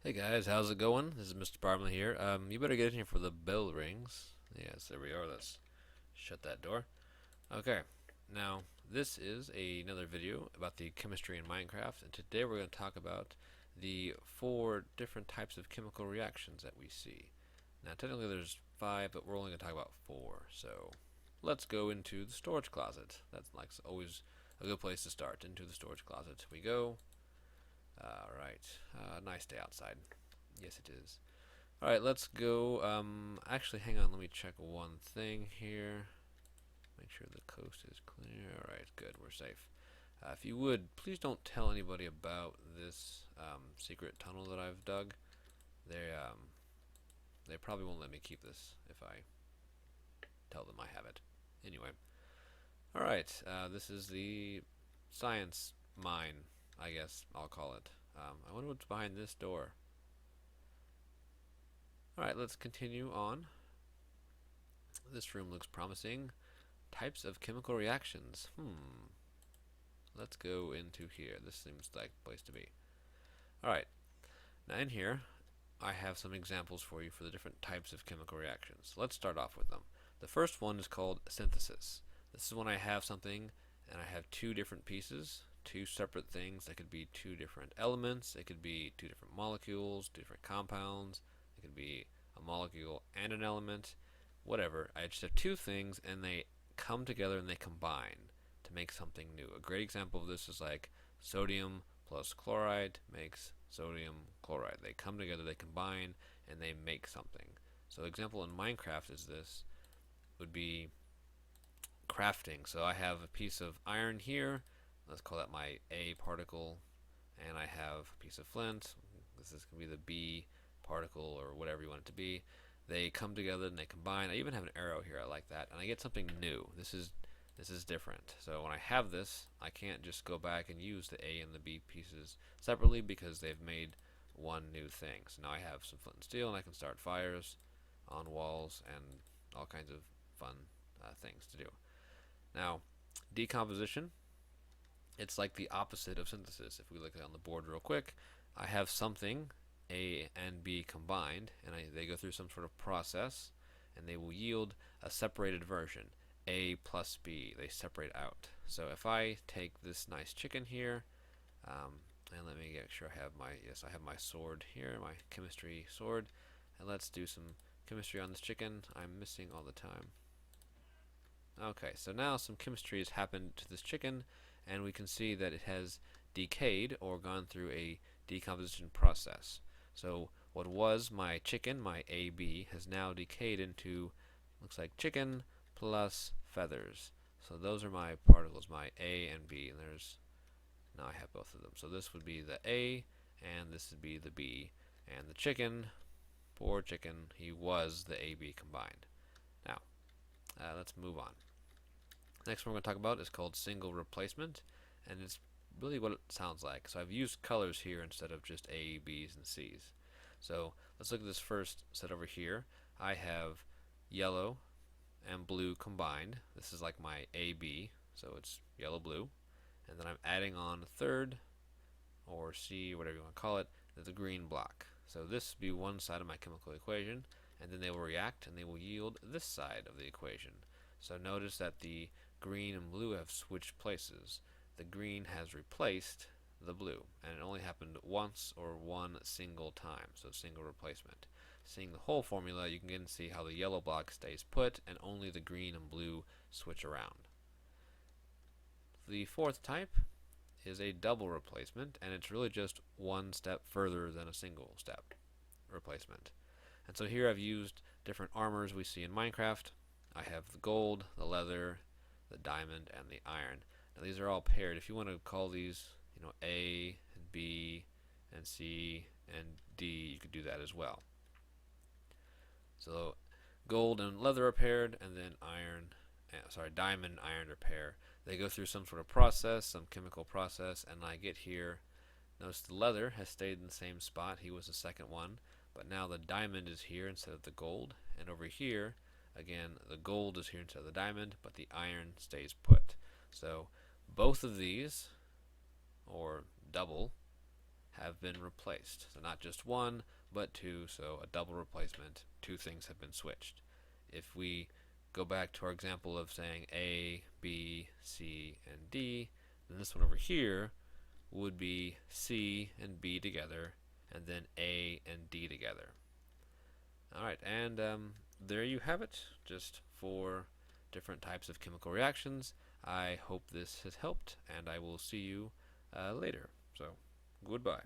Hey guys, how's it going? This is Mr. Barmley here. You better get in here for the bell rings. Yes, there we are. Let's shut that door. Okay, now this is another video about the chemistry in Minecraft, and today we're going to talk about the four different types of chemical reactions that we see. Now, technically there's five, but we're only going to talk about four. So, let's go into the storage closet. That's like always a good place to start. Into the storage closet we go. Alright, nice day outside. Yes, it is. Alright, let's go. Actually, hang on, let me check one thing here. Make sure the coast is clear. Alright, good, we're safe. If you would, please don't tell anybody about this secret tunnel that I've dug. They probably won't let me keep this if I tell them I have it. Anyway, alright, this is the science mine, I guess I'll call it. I wonder what's behind this door. Alright, let's continue on. This room looks promising. Types of chemical reactions. Let's go into here. This seems like the place to be. Alright, now in here, I have some examples for you for the different types of chemical reactions. Let's start off with them. The first one is called synthesis. This is when I have something and I have two different pieces, two separate things. That could be two different elements. It could be two different molecules, different compounds. It could be a molecule and an element. Whatever. I just have two things and they come together and they combine to make something new. A great example of this is like sodium plus chloride makes sodium chloride. They come together, they combine, and they make something. So example in Minecraft is this would be crafting. So I have a piece of iron here. Let's call that my A particle. And I have a piece of flint. This is going to be the B particle or whatever you want it to be. They come together and they combine. I even have an arrow here. I like that. And I get something new. This is different. So when I have this, I can't just go back and use the A and the B pieces separately because they've made one new thing. So now I have some flint and steel and I can start fires on walls and all kinds of fun things to do. Now, decomposition, it's like the opposite of synthesis. If we look on the board real quick, I have something, A and B combined, and they go through some sort of process, and they will yield a separated version. A plus B, they separate out. So if I take this nice chicken here, and let me make sure I have I have my sword here, my chemistry sword, and let's do some chemistry on this chicken. I'm missing all the time. Okay, so now some chemistry has happened to this chicken, and we can see that it has decayed or gone through a decomposition process. So what was my chicken, my AB, has now decayed into, looks like chicken plus feathers. So those are my particles, my A and B, and now I have both of them. So this would be the A, and this would be the B, and the chicken, poor chicken, he was the AB combined. Now, let's move on. Next one we're going to talk about is called single replacement, and it's really what it sounds like. So I've used colors here instead of just A, B's, and C's. So let's look at this first set over here. I have yellow and blue combined. This is like my AB, so it's yellow-blue. And then I'm adding on a third, or C, whatever you want to call it, the green block. So this will be one side of my chemical equation, and then they will react and they will yield this side of the equation. So notice that the green and blue have switched places. The green has replaced the blue, and it only happened once or one single time, so single replacement. Seeing the whole formula, you can get and see how the yellow block stays put and only the green and blue switch around. The fourth type is a double replacement, and it's really just one step further than a single step replacement. And so here I've used different armors we see in Minecraft. I have the gold, the leather, the diamond, and the iron. Now these are all paired. If you want to call these, A and B and C and D, you could do that as well. So gold and leather are paired, and then diamond and iron are paired. They go through some sort of process, some chemical process, and I get here. Notice the leather has stayed in the same spot. He was the second one, but now the diamond is here instead of the gold, and over here, again, the gold is here instead of the diamond, but the iron stays put. So both of these, or double, have been replaced. So not just one, but two, so a double replacement. Two things have been switched. If we go back to our example of saying A, B, C, and D, then this one over here would be C and B together, and then A and D together. Alright, and there you have it, just 4 different types of chemical reactions. I hope this has helped, and I will see you later. So, goodbye.